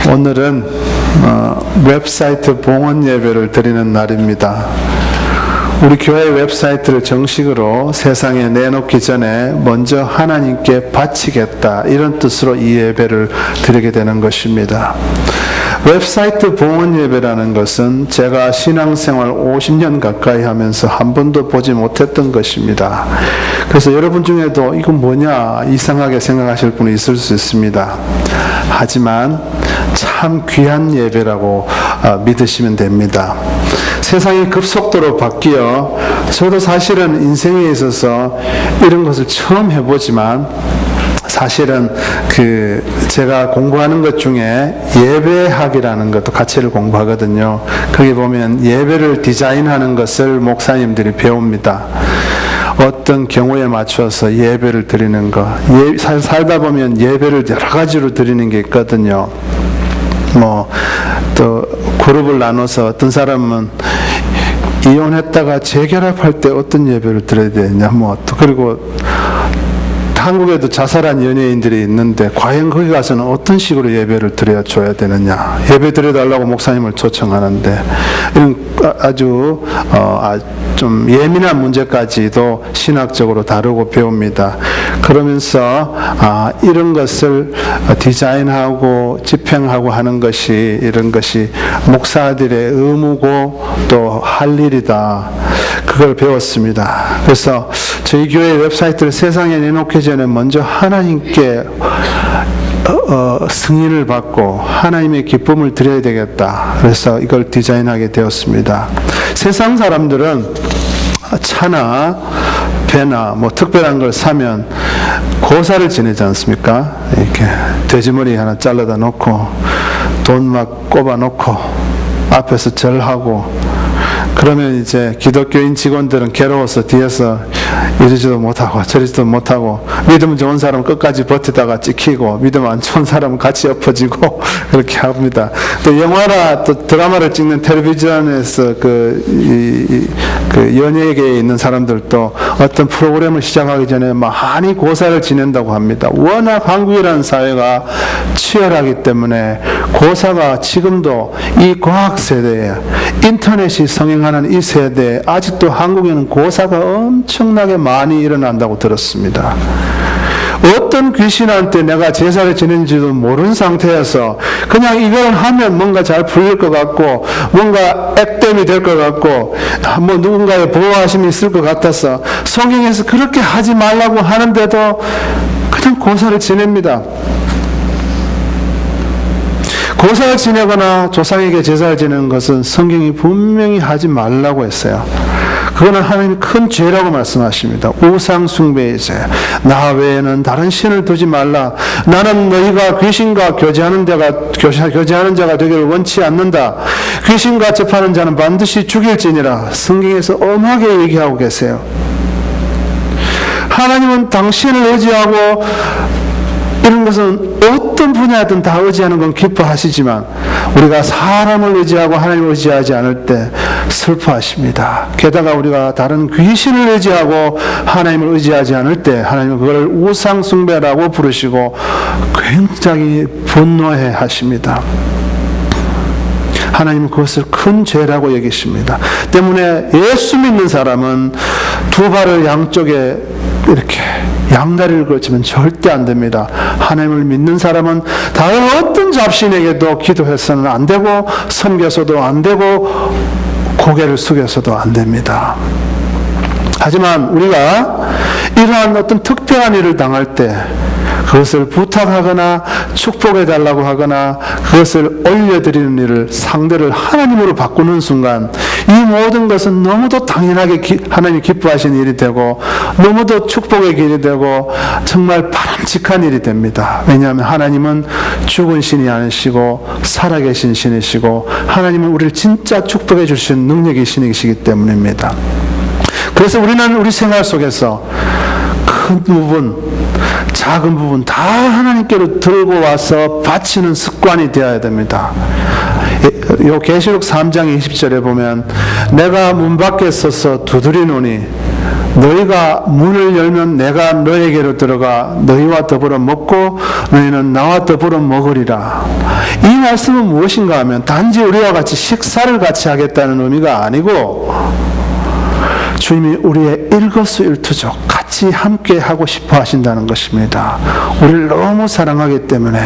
오늘은 웹사이트 봉헌 예배를 드리는 날입니다. 우리 교회 웹사이트를 정식으로 세상에 내놓기 전에 먼저 하나님께 바치겠다, 이런 뜻으로 이 예배를 드리게 되는 것입니다. 웹사이트 봉헌 예배라는 것은 제가 신앙생활 50년 가까이 하면서 한 번도 보지 못했던 것입니다. 그래서 여러분 중에도 이건 뭐냐 이상하게 생각하실 분이 있을 수 있습니다. 하지만 참 귀한 예배라고 믿으시면 됩니다. 세상이 급속도로 바뀌어 저도 사실은 인생에 있어서 이런 것을 처음 해보지만, 사실은 제가 공부하는 것 중에 예배학이라는 것도 가치를 공부하거든요. 거기 보면 예배를 디자인하는 것을 목사님들이 배웁니다. 어떤 경우에 맞춰서 예배를 드리는 것, 살다 보면 예배를 여러 가지로 드리는 게 있거든요. 또 그룹을 나눠서 어떤 사람은 이혼했다가 재결합할 때 어떤 예배를 드려야 되냐, 또 그리고 한국에도 자살한 연예인들이 있는데 과연 거기 가서는 어떤 식으로 예배를 드려줘야 되느냐, 예배 드려달라고 목사님을 초청하는데, 이런 아주 좀 예민한 문제까지도 신학적으로 다루고 배웁니다. 그러면서 이런 것을 디자인하고 집행하고 하는 것이, 이런 것이 목사들의 의무고 또 할 일이다, 그걸 배웠습니다. 그래서 저희 교회 웹사이트를 세상에 내놓기 전에 먼저 하나님께 승인을 받고 하나님의 기쁨을 드려야 되겠다, 그래서 이걸 디자인하게 되었습니다. 세상 사람들은 차나 배나 특별한 걸 사면 고사를 지내지 않습니까? 이렇게 돼지머리 하나 잘라다 놓고 돈 막 꼽아 놓고 앞에서 절하고, 그러면 이제 기독교인 직원들은 괴로워서 뒤에서 이러지도 못하고 저러지도 못하고, 믿음 좋은 사람은 끝까지 버티다가 찍히고, 믿음 안 좋은 사람은 같이 엎어지고 그렇게 합니다. 또 영화나 또 드라마를 찍는 텔레비전에서 연예계에 있는 사람들도 어떤 프로그램을 시작하기 전에 많이 고사를 지낸다고 합니다. 워낙 한국이라는 사회가 치열하기 때문에 고사가 지금도 이 과학 세대에, 인터넷이 성행하는 이 세대에 아직도 한국에는 고사가 엄청나게 많이 일어난다고 들었습니다. 어떤 귀신한테 내가 제사를 지낸지도 모르는 상태에서 그냥 이걸 하면 뭔가 잘 풀릴 것 같고, 뭔가 액땜이 될 것 같고, 누군가의 보호하심이 있을 것 같아서 성경에서 그렇게 하지 말라고 하는데도 그냥 고사를 지냅니다. 고사를 지내거나 조상에게 제사를 지내는 것은 성경이 분명히 하지 말라고 했어요. 그거는 하나님이 큰 죄라고 말씀하십니다. 우상 숭배의 죄. 나 외에는 다른 신을 두지 말라. 나는 너희가 귀신과 교제하는 자가 되기를 원치 않는다. 귀신과 접하는 자는 반드시 죽일지니라. 성경에서 엄하게 얘기하고 계세요. 하나님은 당신을 의지하고, 이런 것은 어떤 분야든 다 의지하는 건 기뻐하시지만, 우리가 사람을 의지하고 하나님을 의지하지 않을 때 슬퍼하십니다. 게다가 우리가 다른 귀신을 의지하고 하나님을 의지하지 않을 때 하나님은 그걸 우상숭배라고 부르시고 굉장히 분노해 하십니다. 하나님은 그것을 큰 죄라고 여기십니다. 때문에 예수 믿는 사람은 두 발을 양쪽에 이렇게 양다리를 걸치면 절대 안 됩니다. 하나님을 믿는 사람은 다른 어떤 잡신에게도 기도해서는 안 되고, 섬겨서도 안 되고, 고개를 숙여서도 안 됩니다. 하지만 우리가 이러한 어떤 특별한 일을 당할 때 그것을 부탁하거나 축복해달라고 하거나 그것을 올려드리는 일을, 상대를 하나님으로 바꾸는 순간 이 모든 것은 너무도 당연하게 하나님이 기뻐하시는 일이 되고, 너무도 축복의 길이 되고 정말 바람직한 일이 됩니다. 왜냐하면 하나님은 죽은 신이 아니시고 살아계신 신이시고, 하나님은 우리를 진짜 축복해 주시는 능력의 신이시기 때문입니다. 그래서 우리는 우리 생활 속에서 큰 부분, 작은 부분 다 하나님께로 들고 와서 바치는 습관이 되어야 됩니다. 요 계시록 3장 20절에 보면 내가 문 밖에 서서 두드리노니 너희가 문을 열면 내가 너에게로 들어가 너희와 더불어 먹고 너희는 나와 더불어 먹으리라. 이 말씀은 무엇인가 하면 단지 우리와 같이 식사를 같이 하겠다는 의미가 아니고 주님이 우리의 일거수일투족 같이 함께 하고 싶어 하신다는 것입니다. 우리를 너무 사랑하기 때문에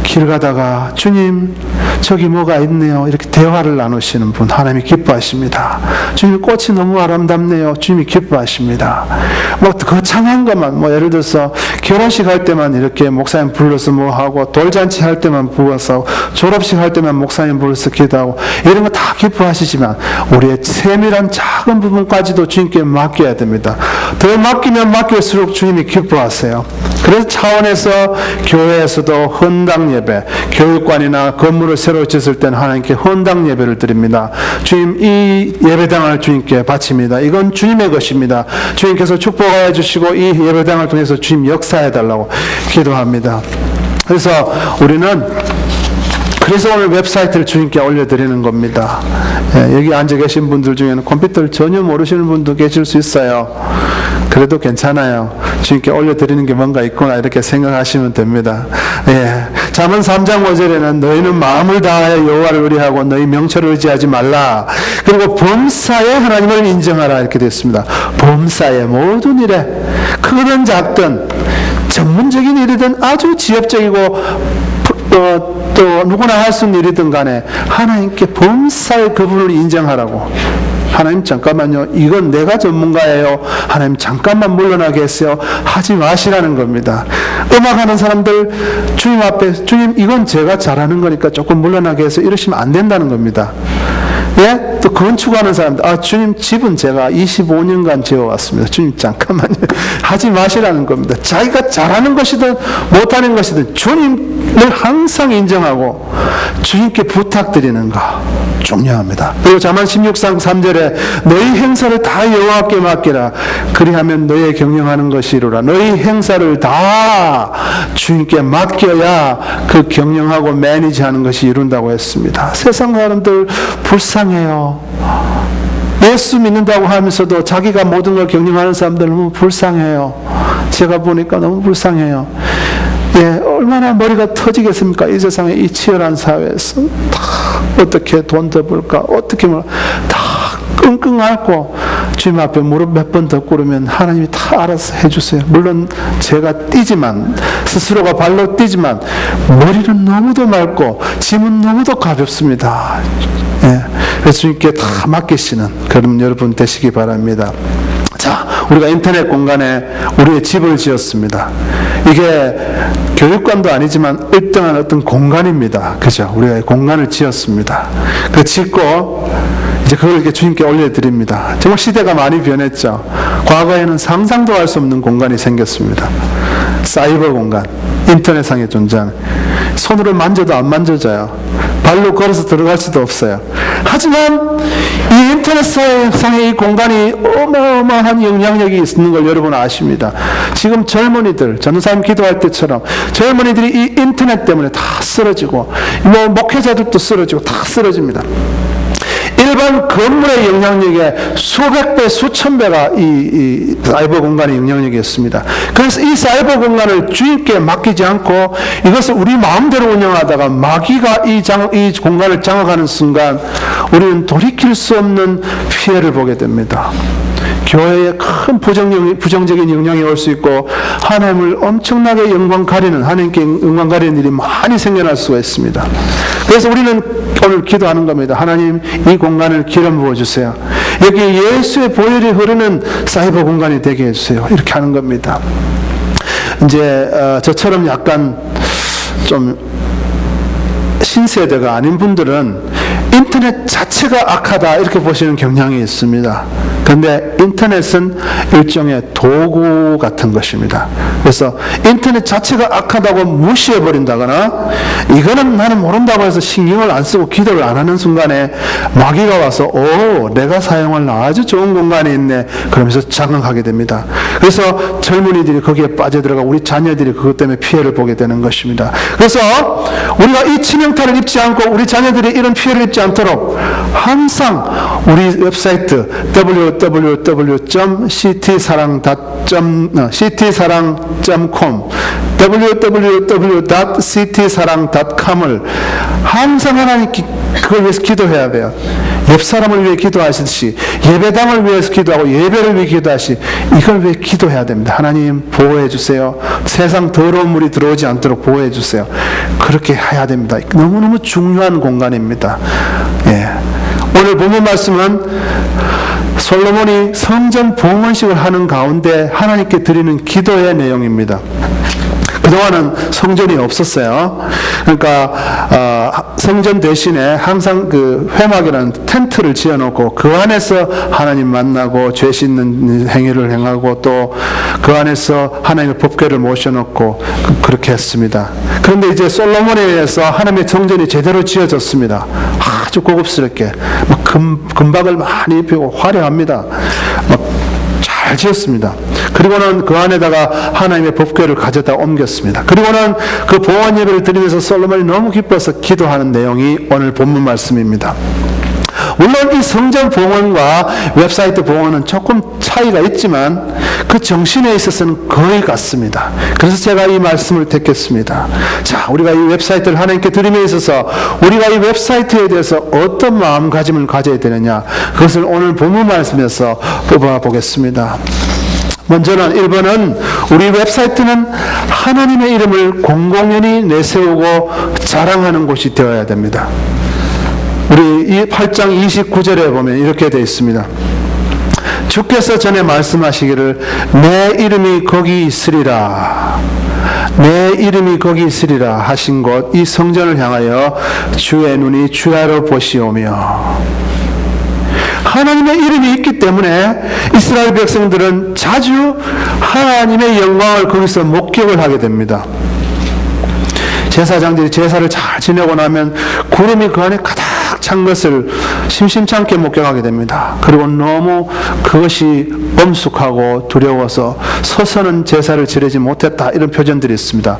길 가다가 주님 저기 뭐가 있네요 이렇게 대화를 나누시는 분 하나님이 기뻐하십니다. 주님 꽃이 너무 아름답네요. 주님이 기뻐하십니다. 뭐 거창한 것만 뭐 예를 들어서 결혼식 할 때만 이렇게 목사님 불러서 뭐 하고 돌잔치 할 때만 부어서 졸업식 할 때만 목사님 불러서 기도하고 이런 거 다 기뻐하시지만 우리의 세밀한 작은 부분까지도 주님께 맡겨야 됩니다. 더 맡기면 맡길수록 주님이 기뻐하세요. 그래서 차원에서 교회에서도 헌당 예배, 교육관이나 건물을 새로 짓을 때는 하나님께 헌당 예배를 드립니다. 주님 이 예배당을 주님께 바칩니다. 이건 주님의 것입니다. 주님께서 축복하여 주시고 이 예배당을 통해서 주님 역사해 달라고 기도합니다. 그래서 그래서 오늘 웹사이트를 주님께 올려드리는 겁니다. 여기 앉아 계신 분들 중에는 컴퓨터를 전혀 모르시는 분도 계실 수 있어요. 그래도 괜찮아요. 주님께 올려드리는 게 뭔가 있구나 이렇게 생각하시면 됩니다. 잠언 3장 5절에는 너희는 마음을 다하여 여호와를 의뢰하고 너희 명철을 의지하지 말라. 그리고 범사에 하나님을 인정하라 이렇게 됐습니다. 범사에 모든 일에 크든 작든 전문적인 일이든 아주 지엽적이고 또 누구나 할 수 있는 일이든 간에 하나님께 범사의 그분을 인정하라고. 하나님 잠깐만요. 이건 내가 전문가예요. 하나님 잠깐만 물러나게 했어요. 하지 마시라는 겁니다. 음악하는 사람들 주님 앞에 주님 이건 제가 잘하는 거니까 조금 물러나게 해서 이러시면 안 된다는 겁니다. 예? 또 건축하는 사람들 주님 집은 제가 25년간 지어왔습니다. 주님 잠깐만요. 하지 마시라는 겁니다. 자기가 잘하는 것이든 못하는 것이든 주님을 항상 인정하고 주님께 부탁드리는 거 중요합니다. 그리고 잠언 16장 3절에 너희 행사를 다 여호와께 맡기라. 그리하면 너희 경영하는 것이로라. 너희 행사를 다 주님께 맡겨야 그 경영하고 매니지하는 것이 이룬다고 했습니다. 세상 사람들 불쌍해요. 예수 믿는다고 하면서도 자기가 모든 걸 경영하는 사람들 너무 불쌍해요. 제가 보니까 너무 불쌍해요. 얼마나 머리가 터지겠습니까? 이 세상에 이 치열한 사회에서 다 어떻게 돈 더 벌까? 어떻게 다 끙끙 앓고 주님 앞에 무릎 몇 번 더 꿇으면 하나님이 다 알아서 해주세요. 물론 제가 뛰지만 스스로가 발로 뛰지만 머리는 너무도 맑고 짐은 너무도 가볍습니다. 그래서 주님께 다 맡기시는 그런 여러분 되시기 바랍니다. 자, 우리가 인터넷 공간에 우리의 집을 지었습니다. 이게 교육관도 아니지만 일등한 어떤 공간입니다. 그죠? 우리가 공간을 지었습니다. 그 짓고 이제 그걸 이렇게 주님께 올려드립니다. 정말 시대가 많이 변했죠. 과거에는 상상도 할 수 없는 공간이 생겼습니다. 사이버 공간, 인터넷상에 존재하는 손으로 만져도 안 만져져요. 발로 걸어서 들어갈 수도 없어요. 하지만 이 인터넷상의 이 공간이 어마어마한 영향력이 있는 걸 여러분 아십니다. 지금 젊은이들, 전도사님 기도할 때처럼 젊은이들이 이 인터넷 때문에 다 쓰러지고 목회자들도 쓰러지고 다 쓰러집니다. 일반 건물의 영향력에 수백 배, 수천 배가 이 사이버 공간의 영향력이 있습니다. 그래서 이 사이버 공간을 주님께 맡기지 않고 이것을 우리 마음대로 운영하다가 마귀가 이 공간을 장악하는 순간 우리는 돌이킬 수 없는 피해를 보게 됩니다. 교회에 큰 부정적인 영향이 올 수 있고 하나님을 엄청나게 하나님께 영광 가리는 일이 많이 생겨날 수가 있습니다. 그래서 우리는 오늘 기도하는 겁니다. 하나님 이 공간을 기름 부어주세요. 여기 예수의 보혈이 흐르는 사이버 공간이 되게 해주세요. 이렇게 하는 겁니다. 이제 저처럼 약간 좀 신세대가 아닌 분들은 인터넷 자체가 악하다 이렇게 보시는 경향이 있습니다. 그런데 인터넷은 일종의 도구 같은 것입니다. 그래서 인터넷 자체가 악하다고 무시해버린다거나 이거는 나는 모른다고 해서 신경을 안 쓰고 기도를 안 하는 순간에 마귀가 와서 내가 사용할 아주 좋은 공간이 있네 그러면서 장악하게 됩니다. 그래서 젊은이들이 거기에 빠져들어가 우리 자녀들이 그것 때문에 피해를 보게 되는 것입니다. 그래서 우리가 이 치명타를 입지 않고 우리 자녀들이 이런 피해를 입지 않도록 항상 우리 웹사이트 www.ct사랑.com www.ct사랑.com을 항상 하나님께 그걸 위해서 기도해야 돼요. 옆 사람을 위해 기도하시듯이 예배당을 위해서 기도하고 예배를 위해 기도하시 이걸 위해 기도해야 됩니다. 하나님 보호해 주세요. 세상 더러운 물이 들어오지 않도록 보호해 주세요. 그렇게 해야 됩니다. 너무너무 중요한 공간입니다. 예. 오늘 본문 말씀은 솔로몬이 성전 봉헌식을 하는 가운데 하나님께 드리는 기도의 내용입니다. 그동안은 성전이 없었어요. 그러니까 성전 대신에 항상 그 회막이라는 텐트를 지어놓고 그 안에서 하나님 만나고 죄 씻는 행위를 행하고 또 그 안에서 하나님의 법궤를 모셔놓고 그렇게 했습니다. 그런데 이제 솔로몬에 의해서 하나님의 성전이 제대로 지어졌습니다. 아주 고급스럽게 막 금박을 많이 입히고 화려합니다. 잘 지었습니다. 그리고는 그 안에다가 하나님의 법궤를 가져다 옮겼습니다. 그리고는 그 봉헌 예배를 드리면서 솔로몬이 너무 기뻐서 기도하는 내용이 오늘 본문 말씀입니다. 물론 이 성전 봉헌과 웹사이트 봉헌은 조금 차이가 있지만 그 정신에 있어서는 거의 같습니다. 그래서 제가 이 말씀을 택했습니다. 자, 우리가 이 웹사이트를 하나님께 드림에 있어서 우리가 이 웹사이트에 대해서 어떤 마음가짐을 가져야 되느냐 그것을 오늘 본문 말씀에서 뽑아보겠습니다. 먼저는 1번은 우리 웹사이트는 하나님의 이름을 공공연히 내세우고 자랑하는 곳이 되어야 됩니다. 우리 이 8장 29절에 보면 이렇게 되어 있습니다. 주께서 전에 말씀하시기를 내 이름이 거기 있으리라 내 이름이 거기 있으리라 하신 곳 이 성전을 향하여 주의 눈이 주야로 보시오며 하나님의 이름이 있기 때문에 이스라엘 백성들은 자주 하나님의 영광을 거기서 목격을 하게 됩니다. 제사장들이 제사를 잘 지내고 나면 구름이 그 안에 가득 찬 것을 심심찮게 목격하게 됩니다. 그리고 너무 그것이 엄숙하고 두려워서 서서는 제사를 지내지 못했다 이런 표현들이 있습니다.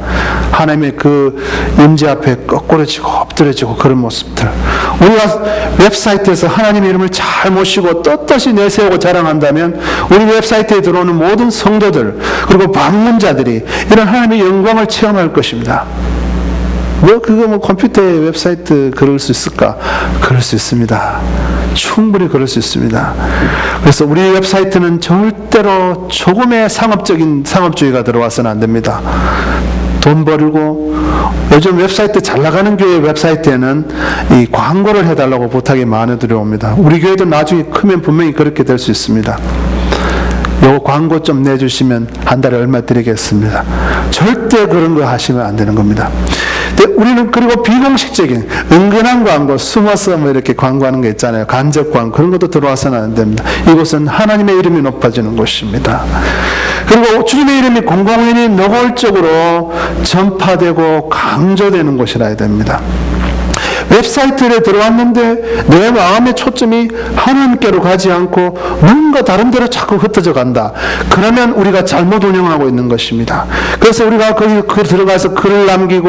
하나님의 그 임재 앞에 거꾸러지고 엎드려지고 그런 모습들 우리가 웹사이트에서 하나님의 이름을 잘 모시고 떳떳이 내세우고 자랑한다면 우리 웹사이트에 들어오는 모든 성도들 그리고 방문자들이 이런 하나님의 영광을 체험할 것입니다. 그거 컴퓨터에 웹사이트 그럴 수 있을까? 그럴 수 있습니다. 충분히 그럴 수 있습니다. 그래서 우리 웹사이트는 절대로 조금의 상업주의가 들어와서는 안 됩니다. 돈 벌고 요즘 웹사이트 잘 나가는 교회 웹사이트에는 이 광고를 해달라고 부탁이 많이 들어옵니다. 우리 교회도 나중에 크면 분명히 그렇게 될 수 있습니다. 요 광고 좀 내주시면 한 달에 얼마 드리겠습니다. 절대 그런 거 하시면 안 되는 겁니다. 우리는 그리고 비공식적인 은근한 광고 숨어서 이렇게 광고하는 거 있잖아요. 간접 광고 그런 것도 들어와서는 안 됩니다. 이곳은 하나님의 이름이 높아지는 곳입니다. 그리고 주님의 이름이 공공연히 노골적으로 전파되고 강조되는 곳이라 해야 됩니다. 웹사이트에 들어왔는데 내 마음의 초점이 하나님께로 가지 않고 뭔가 다른 데로 자꾸 흩어져 간다. 그러면 우리가 잘못 운영하고 있는 것입니다. 그래서 우리가 거기 들어가서 글을 남기고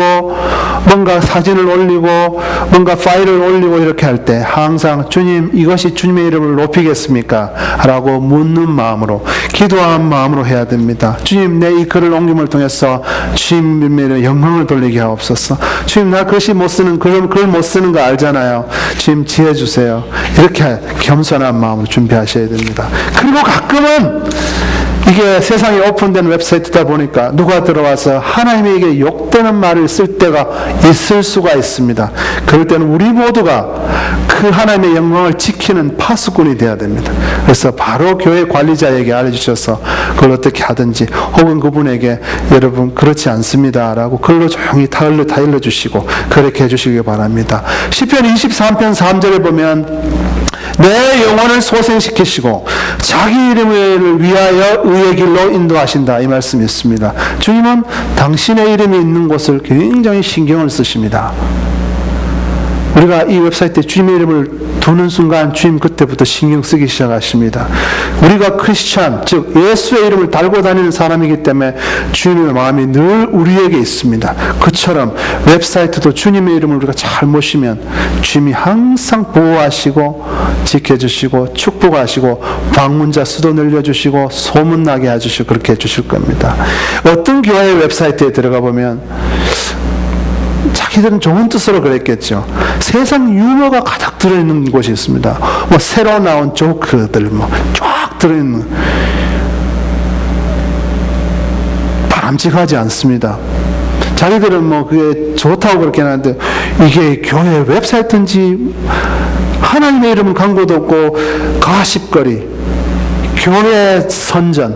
뭔가 사진을 올리고 뭔가 파일을 올리고 이렇게 할 때 항상 주님 이것이 주님의 이름을 높이겠습니까? 라고 묻는 마음으로 기도하는 마음으로 해야 됩니다. 주님 내 이 글을 옮김을 통해서 주님의 영광을 돌리게 하옵소서. 주님 나 글씨 못 쓰는 글 못 쓰는 거 알잖아요. 주님 지혜 주세요. 이렇게 겸손한 마음으로 준비하셔야 됩니다. 그리고 가끔은 이게 세상에 오픈된 웹사이트다 보니까 누가 들어와서 하나님에게 욕되는 말을 쓸 때가 있을 수가 있습니다. 그럴 때는 우리 모두가 그 하나님의 영광을 지키는 파수꾼이 되어야 됩니다. 그래서 바로 교회 관리자에게 알려주셔서 그걸 어떻게 하든지 혹은 그분에게 여러분 그렇지 않습니다 라고 글로 조용히 다 일러주시고 그렇게 해주시기 바랍니다. 시편 23편 3절에 보면 내 영혼을 소생시키시고 자기 이름을 위하여 의의 길로 인도하신다, 이 말씀이 있습니다. 주님은 당신의 이름이 있는 곳을 굉장히 신경을 쓰십니다. 우리가 이 웹사이트에 주님의 이름을 두는 순간 주님 그때부터 신경 쓰기 시작하십니다. 우리가 크리스찬, 즉 예수의 이름을 달고 다니는 사람이기 때문에 주님의 마음이 늘 우리에게 있습니다. 그처럼 웹사이트도 주님의 이름을 우리가 잘 모시면 주님이 항상 보호하시고 지켜주시고 축복하시고 방문자 수도 늘려주시고 소문나게 해주시고 그렇게 해주실 겁니다. 어떤 교회의 웹사이트에 들어가 보면 자기들은 좋은 뜻으로 그랬겠죠. 세상 유머가 가득 들어있는 곳이 있습니다. 뭐 새로 나온 조크들 쫙 들어있는, 바람직하지 않습니다. 자기들은 그게 좋다고 그렇게 하는데 이게 교회 웹사이트인지 하나님의 이름은 광고도 없고 가십거리, 교회 선전,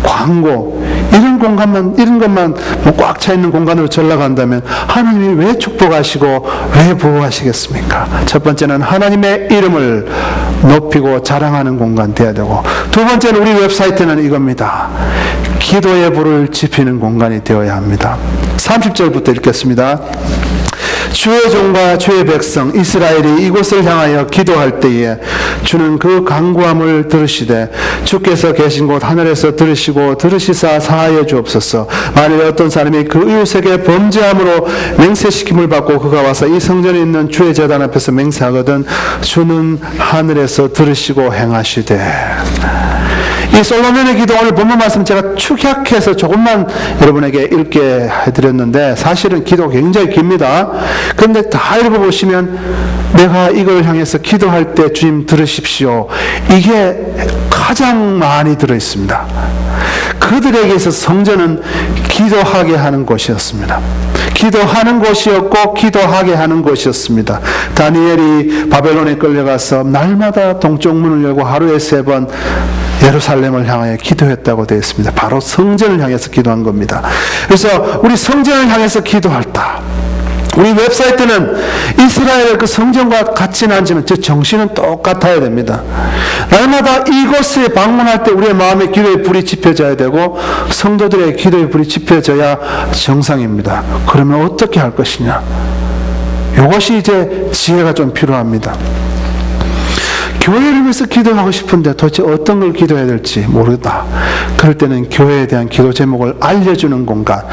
광고 이런 공간만, 이런 것만 꽉 차 있는 공간으로 전락한다면 하나님이 왜 축복하시고 왜 보호하시겠습니까? 첫 번째는 하나님의 이름을 높이고 자랑하는 공간 되어야 되고, 두 번째는 우리 웹사이트는 이겁니다. 기도의 불을 지피는 공간이 되어야 합니다. 30절부터 읽겠습니다. 주의 종과 주의 백성 이스라엘이 이곳을 향하여 기도할 때에 주는 그 간구함을 들으시되 주께서 계신 곳 하늘에서 들으시고 들으시사 사하여 주옵소서. 만일 어떤 사람이 그 이웃에게 범죄함으로 맹세시킴을 받고 그가 와서 이 성전에 있는 주의 제단 앞에서 맹세하거든 주는 하늘에서 들으시고 행하시되. 이 솔로몬의 기도, 오늘 본문 말씀 제가 축약해서 조금만 여러분에게 읽게 해드렸는데 사실은 기도가 굉장히 깁니다. 그런데 다 읽어보시면 내가 이걸 향해서 기도할 때 주님 들으십시오, 이게 가장 많이 들어있습니다. 그들에게 있어서 성전은 기도하게 하는 곳이었습니다. 기도하는 곳이었고 기도하게 하는 곳이었습니다. 다니엘이 바벨론에 끌려가서 날마다 동쪽 문을 열고 하루에 3번 예루살렘을 향하여 기도했다고 되어 있습니다. 바로 성전을 향해서 기도한 겁니다. 그래서 우리 성전을 향해서 기도할다. 우리 웹사이트는 이스라엘의 그 성전과 같지는 않지만 저 정신은 똑같아야 됩니다. 날마다 이곳에 방문할 때 우리의 마음에 기도의 불이 지펴져야 되고 성도들의 기도의 불이 지펴져야 정상입니다. 그러면 어떻게 할 것이냐? 이것이 이제 지혜가 좀 필요합니다. 교회를 위해서 기도하고 싶은데 도대체 어떤 걸 기도해야 될지 모르다. 그럴 때는 교회에 대한 기도 제목을 알려주는 공간,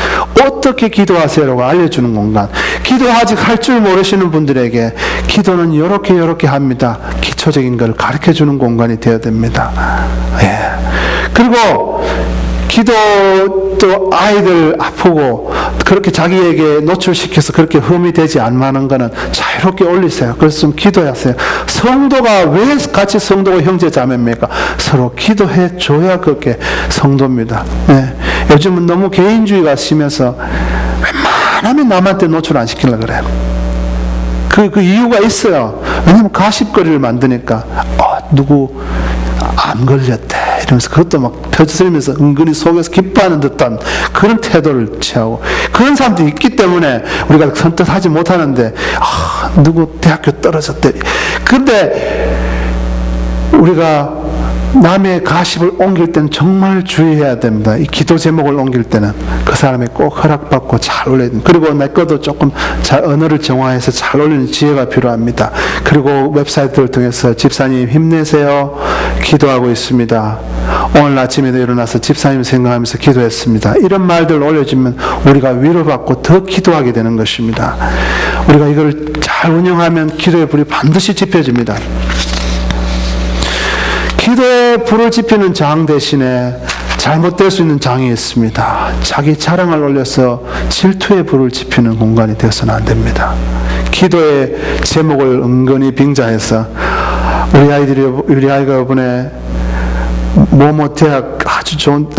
어떻게 기도하세요라고 알려주는 공간, 기도 아직 할 줄 모르시는 분들에게 기도는 이렇게 합니다, 기초적인 걸 가르쳐주는 공간이 되어야 됩니다. 예. 그리고 기도도 아이들 아프고 그렇게 자기에게 노출시켜서 그렇게 흠이 되지 않는 거는 자유롭게 올리세요. 그래서 좀 기도하세요. 성도가 왜 같이 성도가 형제 자매입니까? 서로 기도해 줘야 그게 성도입니다. 네. 요즘은 너무 개인주의가 심해서 웬만하면 남한테 노출 안 시키려고 그래요. 그 이유가 있어요. 왜냐면 가십거리를 만드니까 누구 암 걸렸대 이러면서 그것도 막 펴들면서 은근히 속에서 기뻐하는 듯한 그런 태도를 취하고, 그런 사람들이 있기 때문에 우리가 선뜻하지 못하는데 누구 대학교 떨어졌대. 근데 우리가 남의 가십을 옮길 때는 정말 주의해야 됩니다. 이 기도 제목을 옮길 때는 그 사람이 꼭 허락받고 잘 올려야 됩니다. 그리고 내 것도 조금 잘 언어를 정화해서 잘 올리는 지혜가 필요합니다. 그리고 웹사이트를 통해서 집사님 힘내세요, 기도하고 있습니다, 오늘 아침에도 일어나서 집사님 생각하면서 기도했습니다, 이런 말들을 올려주면 우리가 위로받고 더 기도하게 되는 것입니다. 우리가 이걸 잘 운영하면 기도의 불이 반드시 지펴집니다. 기도의 불을 지피는 장 대신에 잘못될 수 있는 장이 있습니다. 자기 자랑을 올려서 질투의 불을 지피는 공간이 되어서는 안 됩니다. 기도의 제목을 은근히 빙자해서 우리 아이가 이번에 모모 대학 아주 좋은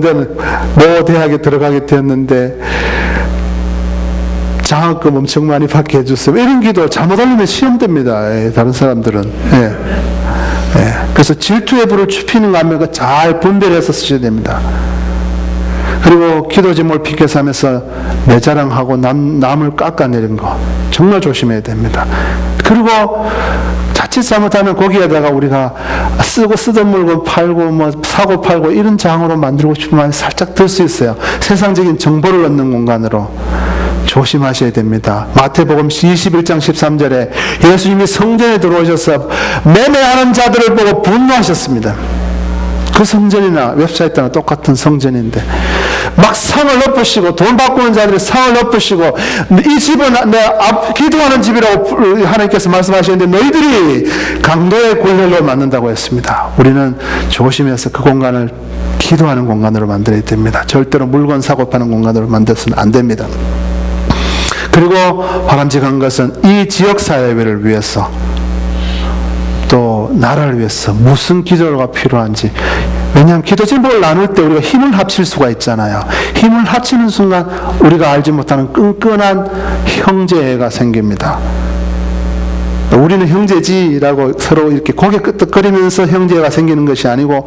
데는 모 대학에 들어가게 되었는데 장학금 엄청 많이 받게 해주세요. 이런 기도 잘못 올리면 시험됩니다. 다른 사람들은. 그래서 질투의 불을 지피는 거 하면 잘 분별해서 쓰셔야 됩니다. 그리고 기도 제목을 픽해서 하면서 내 자랑하고 남을 깎아내린 거, 정말 조심해야 됩니다. 그리고 자칫 잘못하면 거기에다가 우리가 쓰던 물건 팔고 뭐 사고 팔고 이런 장으로 만들고 싶은 마음이 살짝 들 수 있어요. 세상적인 정보를 얻는 공간으로. 조심하셔야 됩니다. 마태복음 21장 13절에 예수님이 성전에 들어오셔서 매매하는 자들을 보고 분노하셨습니다. 그 성전이나 웹사이트나 똑같은 성전인데 막 상을 엎으시고 돈 바꾸는 자들이 상을 엎으시고 이 집은 내 기도하는 집이라고 하나님께서 말씀하시는데 너희들이 강도의 굴레로 만든다고 했습니다. 우리는 조심해서 그 공간을 기도하는 공간으로 만들어야 됩니다. 절대로 물건 사고 파는 공간으로 만들어서는 안 됩니다. 그리고 바람직한 것은 이 지역사회를 위해서 또 나라를 위해서 무슨 기도가 필요한지, 왜냐하면 기도 제목을 나눌 때 우리가 힘을 합칠 수가 있잖아요. 힘을 합치는 순간 우리가 알지 못하는 끈끈한 형제애가 생깁니다. 우리는 형제지라고 서로 이렇게 고개 끄덕거리면서 형제가 생기는 것이 아니고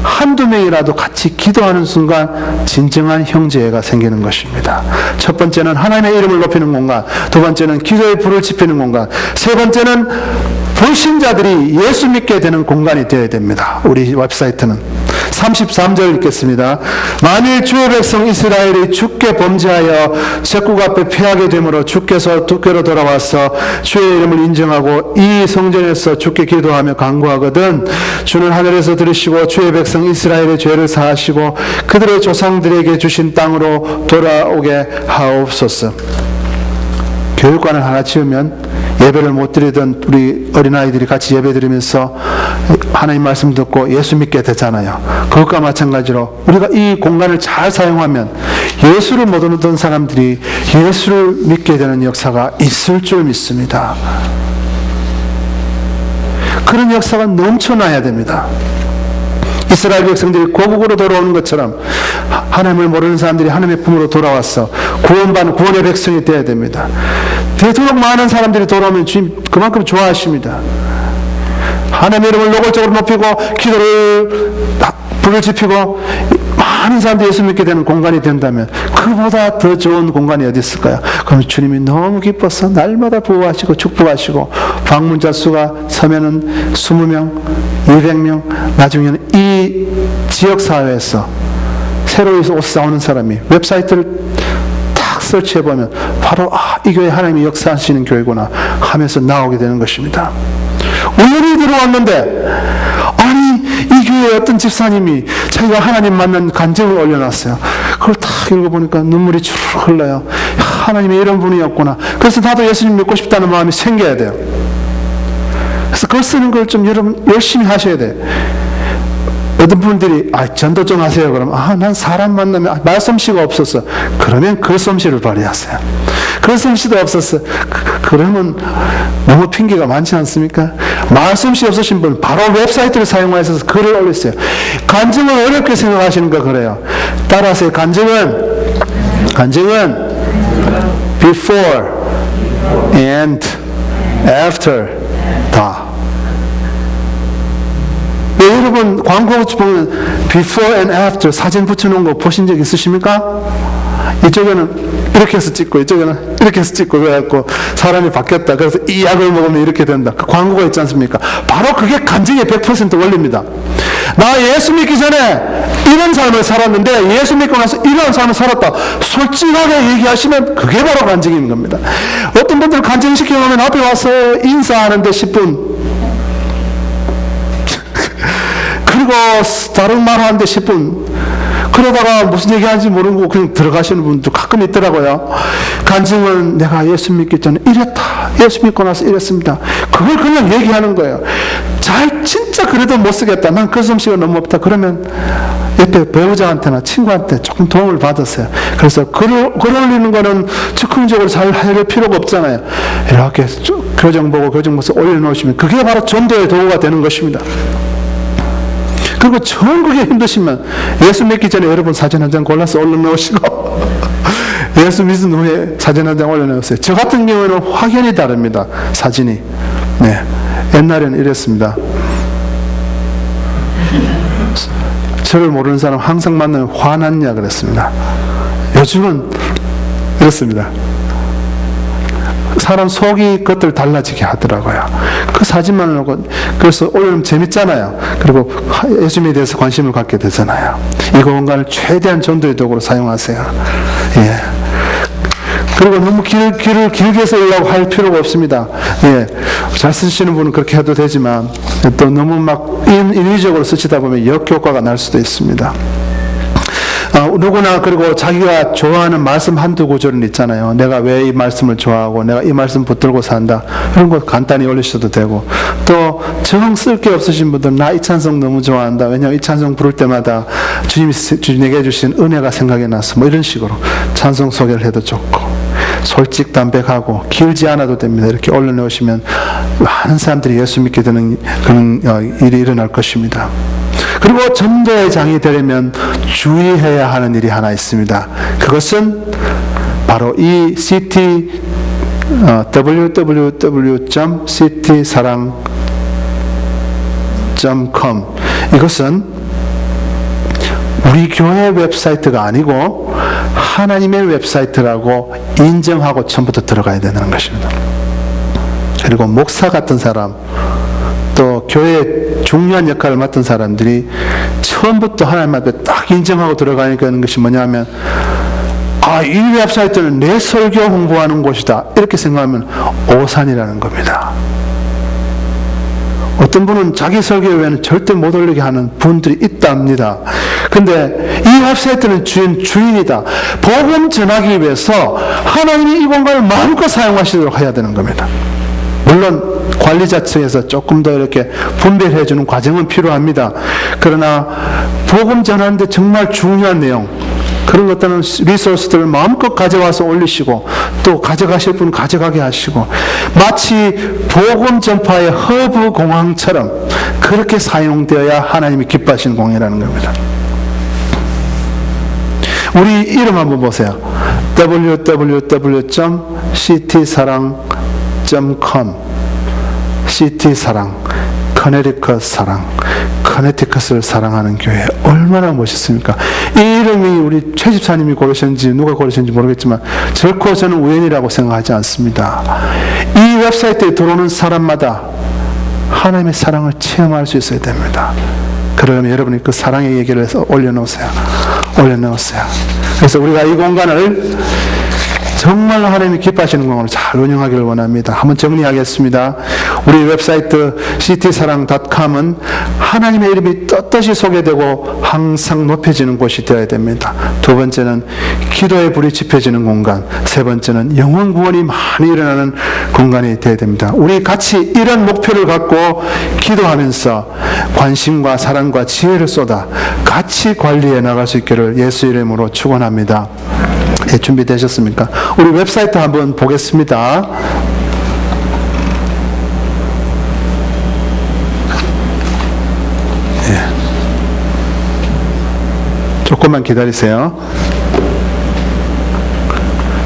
한두 명이라도 같이 기도하는 순간 진정한 형제가 생기는 것입니다. 첫 번째는 하나님의 이름을 높이는 공간, 두 번째는 기도의 불을 지피는 공간, 세 번째는 불신자들이 예수 믿게 되는 공간이 되어야 됩니다. 우리 웹사이트는 33절 읽겠습니다. 만일 주의 백성 이스라엘이 주께 범죄하여 적국 앞에 패하게 되므로 주께서 주께로 돌아와서 주의 이름을 인정하고 이 성전에서 주께 기도하며 간구하거든 주는 하늘에서 들으시고 주의 백성 이스라엘의 죄를 사하시고 그들의 조상들에게 주신 땅으로 돌아오게 하옵소서. 교육관을 하나 지으면 예배를 못 드리던 우리 어린아이들이 같이 예배 드리면서 하나님 말씀 듣고 예수 믿게 되잖아요. 그것과 마찬가지로 우리가 이 공간을 잘 사용하면 예수를 못 얻던 사람들이 예수를 믿게 되는 역사가 있을 줄 믿습니다. 그런 역사가 넘쳐나야 됩니다. 이스라엘 백성들이 고국으로 돌아오는 것처럼 하나님을 모르는 사람들이 하나님의 품으로 돌아와서 구원받는 구원의 백성이 되어야 됩니다. 되도록 많은 사람들이 돌아오면 주님 그만큼 좋아하십니다. 하나님의 이름을 노골적으로 높이고 기도를 불을 지피고 많은 사람들이 예수 믿게 되는 공간이 된다면 그보다 더 좋은 공간이 어디 있을까요? 그럼 주님이 너무 기뻐서 날마다 보호하시고 축복하시고 방문자 수가 서면은 20명, 200명, 나중에는 이 지역사회에서 새로 옷 사오는 사람이 웹사이트를 딱 설치해보면 바로 이 교회 하나님이 역사하시는 교회구나 하면서 나오게 되는 것입니다. 우연히 들어왔는데 아니 이 교회에 어떤 집사님이 자기가 하나님 만난 간증을 올려놨어요. 그걸 딱 읽어보니까 눈물이 주르륵 흘러요. 하나님이 이런 분이었구나. 그래서 나도 예수님 믿고 싶다는 마음이 생겨야 돼요. 그래서 글 쓰는 걸 좀 여러분 열심히 하셔야 돼요. 어떤 분들이 전도 좀 하세요. 그러면 난 사람 만나면 말솜씨가 없었어. 그러면 글솜씨를 발휘하세요. 글솜씨도 없었어. 그러면 너무 핑계가 많지 않습니까? 말솜씨 없으신 분 바로 웹사이트를 사용하셔서 글을 올리세요. 간증을 어렵게 생각하시는 거 그래요. 따라하세요. 간증은 before and after 다. 네, 여러분 광고 보면 before and after 사진 붙여놓은 거 보신 적 있으십니까? 이쪽에는 이렇게 해서 찍고 이쪽에는 이렇게 해서 찍고 그래갖고 사람이 바뀌었다. 그래서 이 약을 먹으면 이렇게 된다. 그 광고가 있지 않습니까? 바로 그게 간증의 100% 원리입니다. 나 예수 믿기 전에 이런 삶을 살았는데 예수 믿고 나서 이런 삶을 살았다. 솔직하게 얘기하시면 그게 바로 간증인 겁니다. 어떤 분들 간증시켜놓으면 앞에 와서 인사하는데 10분 그리고 다른 말 하는데 10분 그러다가 무슨 얘기하는지 모르고 그냥 들어가시는 분도 가끔 있더라고요. 간증은 내가 예수 믿기 전에 이랬다. 예수 믿고 나서 이랬습니다. 그걸 그냥 얘기하는 거예요. 진짜 그래도 못 쓰겠다. 난 그 솜씨가 너무 없다. 그러면 옆에 배우자한테나 친구한테 조금 도움을 받았어요. 그래서 글 올리는 거는 즉흥적으로 잘 할 필요가 없잖아요. 이렇게 교정 보고 올려놓으시면 그게 바로 전도의 도구가 되는 것입니다. 그리고 정 그게 힘드시면 예수 믿기 전에 여러분 사진 한 장 골라서 올려놓으시고 예수 믿은 후에 사진 한 장 올려놓으세요. 저 같은 경우에는 확연히 다릅니다. 사진이. 네. 옛날에는 이랬습니다. 저를 모르는 사람 항상 만나면 화났냐 그랬습니다. 요즘은 이렇습니다. 사람 속이 그것들 달라지게 하더라고요. 그 사진만 놓고, 그래서 올려놓으면 재밌잖아요. 그리고 예수님에 대해서 관심을 갖게 되잖아요. 이 공간을 최대한 전도의 도구로 사용하세요. 예. 그리고 너무 길을 길게 쓰려고 할 필요가 없습니다. 예. 잘 쓰시는 분은 그렇게 해도 되지만, 또 너무 막 인위적으로 쓰시다 보면 역효과가 날 수도 있습니다. 누구나 그리고 자기가 좋아하는 말씀 한두 구절은 있잖아요. 내가 왜 이 말씀을 좋아하고 내가 이 말씀 붙들고 산다. 이런 거 간단히 올리셔도 되고, 또 정 쓸 게 없으신 분들은 나 이 찬송 너무 좋아한다. 왜냐하면 이 찬송 부를 때마다 주님이 내게 주신 은혜가 생각이 나서 뭐 이런 식으로 찬송 소개를 해도 좋고, 솔직담백하고 길지 않아도 됩니다. 이렇게 올려놓으시면 많은 사람들이 예수 믿게 되는 그런 일이 일어날 것입니다. 그리고 전도의 장이 되려면 주의해야 하는 일이 하나 있습니다. 그것은 바로 이 www.ctsa랑.com, 이것은 우리 교회 웹사이트가 아니고 하나님의 웹사이트라고 인정하고 처음부터 들어가야 되는 것입니다. 그리고 목사 같은 사람, 또 교회의 중요한 역할을 맡은 사람들이 처음부터 하나님 앞에 딱 인정하고 들어가니까 하는 것이 뭐냐면, 이 웹사이트는 내 설교 홍보하는 곳이다, 이렇게 생각하면 오산이라는 겁니다. 어떤 분은 자기 설교 외에는 절대 못 올리게 하는 분들이 있답니다. 근데 이 웹사이트는 주인이다. 복음 전하기 위해서 하나님이 이 공간을 마음껏 사용하시도록 해야 되는 겁니다. 물론 관리자 측에서 조금 더 이렇게 분별해 주는 과정은 필요합니다. 그러나 복음 전하는데 정말 중요한 내용, 그런 것들은 리소스들을 마음껏 가져와서 올리시고, 또 가져가실 분은 가져가게 하시고, 마치 복음 전파의 허브 공항처럼 그렇게 사용되어야 하나님이 기뻐하시는 공이라는 겁니다. 우리 이름 한번 보세요. www.ctsa랑.com, ct사랑, 커네티컷 사랑, 커네티컷을 사랑하는 교회, 얼마나 멋있습니까? 이 이름이 우리 최 집사님이 고르셨는지 누가 고르셨는지 모르겠지만 결코 저는 우연이라고 생각하지 않습니다. 이 웹사이트에 들어오는 사람마다 하나님의 사랑을 체험할 수 있어야 됩니다. 그러면 여러분이 그 사랑의 얘기를 해서 올려놓으세요. 그래서 우리가 이 공간을 정말로 하나님이 기뻐하시는 공간으로 잘 운영하기를 원합니다. 한번 정리하겠습니다. 우리 웹사이트 ctsa랑.com은 하나님의 이름이 떳떳이 소개되고 항상 높여지는 곳이 되어야 됩니다. 두 번째는 기도의 불이 지펴지는 공간, 세 번째는 영혼 구원이 많이 일어나는 공간이 되어야 됩니다. 우리 같이 이런 목표를 갖고 기도하면서 관심과 사랑과 지혜를 쏟아 같이 관리해 나갈 수 있기를 예수 이름으로 축원합니다. 예, 준비되셨습니까? 우리 웹사이트 한번 보겠습니다. 예. 조금만 기다리세요.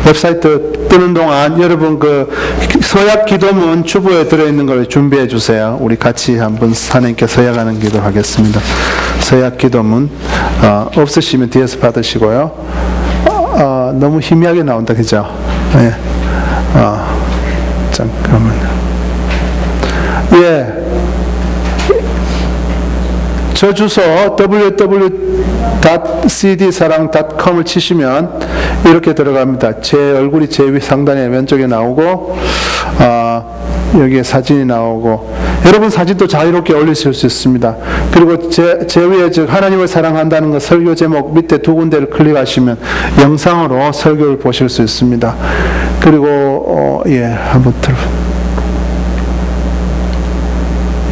웹사이트 뜨는 동안 여러분 그 서약 기도문 주보에 들어있는 걸 준비해 주세요. 우리 같이 한번 하나님께 서약하는 기도 하겠습니다. 서약 기도문 없으시면 뒤에서 받으시고요. 너무 희미하게 나온다, 그죠? 예. 잠깐만요. 예. 저 주소 www.ctsa랑.com을 치시면 이렇게 들어갑니다. 제 얼굴이 제 위 상단에 왼쪽에 나오고, 여기에 사진이 나오고, 여러분 사진도 자유롭게 올리실 수 있습니다. 그리고 제 위에 즉 하나님을 사랑한다는 거 설교 제목 밑에 두 군데를 클릭하시면 영상으로 설교를 보실 수 있습니다. 그리고 예, 한번 들어.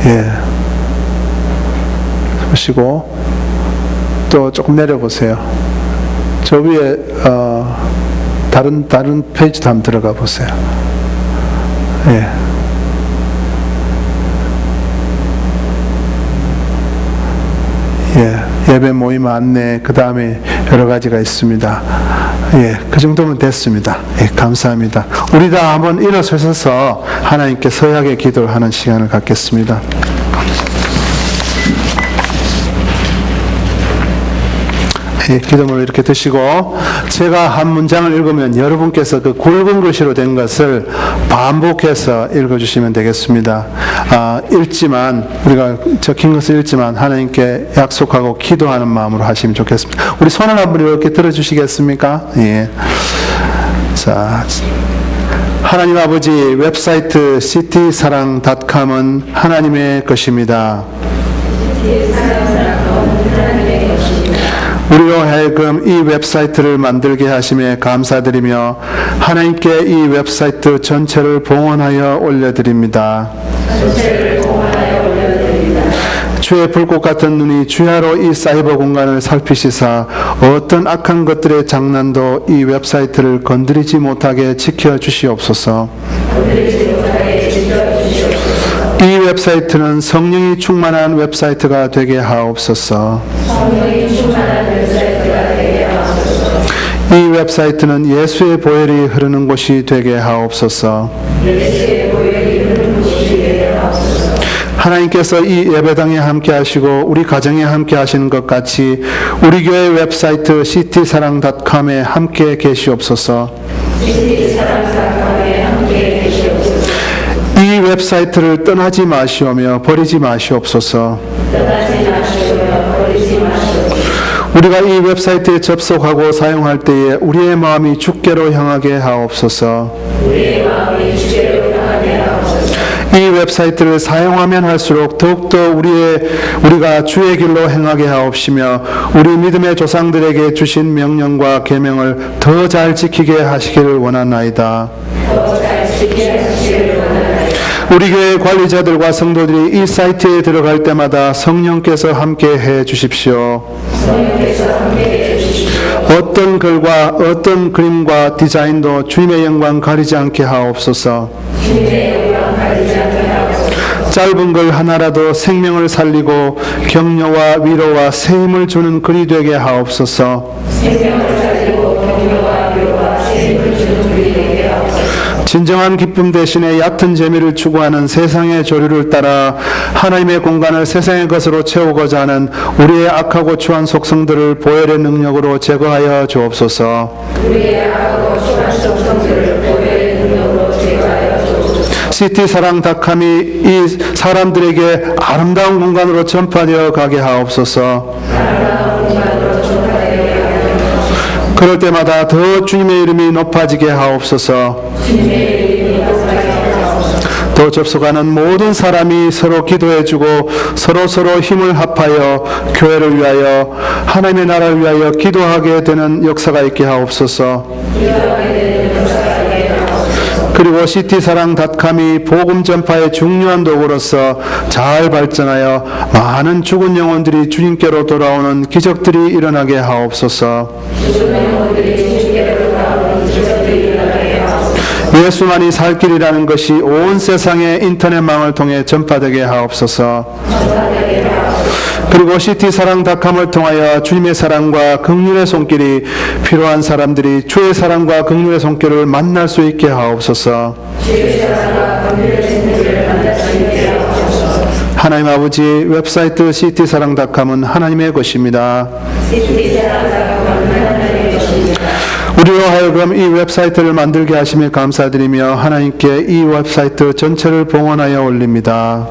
예. 보시고 또 조금 내려보세요. 저 위에 다른 페이지도 한번 들어가 보세요. 예. 예, 예배 모임 안내, 그 다음에 여러 가지가 있습니다. 예, 그 정도면 됐습니다. 예, 감사합니다. 우리 다 한번 일어서셔서 하나님께 서약의 기도를 하는 시간을 갖겠습니다. 기도문을 이렇게 드시고 제가 한 문장을 읽으면 여러분께서 그 굵은 글씨로 된 것을 반복해서 읽어주시면 되겠습니다. 읽지만 우리가 적힌 것을 읽지만 하나님께 약속하고 기도하는 마음으로 하시면 좋겠습니다. 우리 손을 한번 이렇게 들어주시겠습니까? 예. 자, 하나님 아버지 웹사이트 city사랑.com은 하나님의 것입니다. 우리로 하여금 이 웹사이트를 만들게 하심에 감사드리며 하나님께 이 웹사이트 전체를 봉헌하여 올려드립니다. 주의 불꽃 같은 눈이 주야로 이 사이버 공간을 살피시사 어떤 악한 것들의 장난도 이 웹사이트를 건드리지 못하게 지켜주시옵소서. 이 웹사이트는 성령이 충만한 웹사이트가 되게 하옵소서. 이 웹사이트는 예수의 보혈이 흐르는 곳이 되게 하옵소서. 하나님께서 이 예배당에 함께 하시고 우리 가정에 함께 하시는 것 같이 우리 교회 웹사이트 city사랑.com에 함께 계시옵소서. 이 웹사이트를 떠나지 마시오며 버리지 마시옵소서. 우리가 이 웹사이트에 접속하고 사용할 때에 우리의 마음이 주께로 향하게 하옵소서. 이 웹사이트를 사용하면 할수록 더욱더 우리가 주의 길로 행하게 하옵시며 우리 믿음의 조상들에게 주신 명령과 계명을 더 잘 지키게 하시기를 원하나이다. 우리 교회 관리자들과 성도들이 이 사이트에 들어갈 때마다 성령께서 함께 해 주십시오. 어떤 글과 어떤 그림과 디자인도 주님의 영광 가리지 않게 하옵소서. 짧은 글 하나라도 생명을 살리고 격려와 위로와 새 힘을 주는 글이 되게 하옵소서. 진정한 기쁨 대신에 얕은 재미를 추구하는 세상의 조류를 따라 하나님의 공간을 세상의 것으로 채우고자 하는 우리의 악하고 추한 속성들을 보혈의 능력으로 제거하여 주옵소서. city사랑.com이 이 사람들에게 아름다운 공간으로 전파되어 가게 하옵소서. 그럴 때마다 더 주님의 이름이 높아지게 하옵소서. 또 접속하는 모든 사람이 서로 기도해주고 서로 힘을 합하여 교회를 위하여 하나님의 나라를 위하여 기도하게 되는 역사가 있게 하옵소서. 그리고 city사랑.com이 복음 전파의 중요한 도구로서 잘 발전하여 많은 죽은 영혼들이 주님께로 돌아오는 기적들이 일어나게 하옵소서. 예수만이 살 길이라는 것이 온 세상의 인터넷망을 통해 전파되게 하옵소서. 그리고 city사랑.com을 통하여 주님의 사랑과 긍휼의 손길이 필요한 사람들이 주의 사랑과 긍휼의 손길을 만날 수 있게 하옵소서. 하나님 아버지 웹사이트 city사랑.com은 하나님의 것입니다. 우리로 하여금 이 웹사이트를 만들게 하심에 감사드리며 하나님께 이 웹사이트 전체를 봉헌하여 올립니다.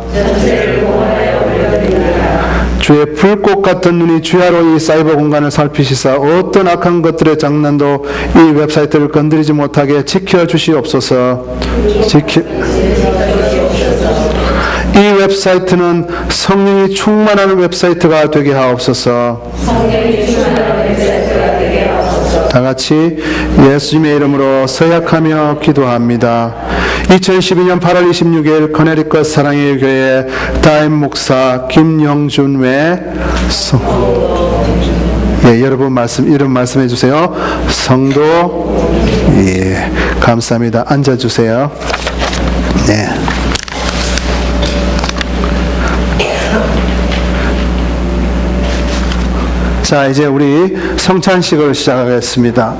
주의 불꽃 같은 눈이 주야로 이 사이버 공간을 살피시사 어떤 악한 것들의 장난도 이 웹사이트를 건드리지 못하게 지켜주시옵소서. 이 웹사이트는 성령이 충만한 웹사이트가 되게 하옵소서. 다 같이 예수님의 이름으로 서약하며 기도합니다. 2012년 8월 26일 커네리컷 사랑의 교회 담임 목사 김영준 외 여러분 이름 말씀해 주세요. 성도 감사합니다. 앉아 주세요. 네. 자, 이제 우리 성찬식을 시작하겠습니다.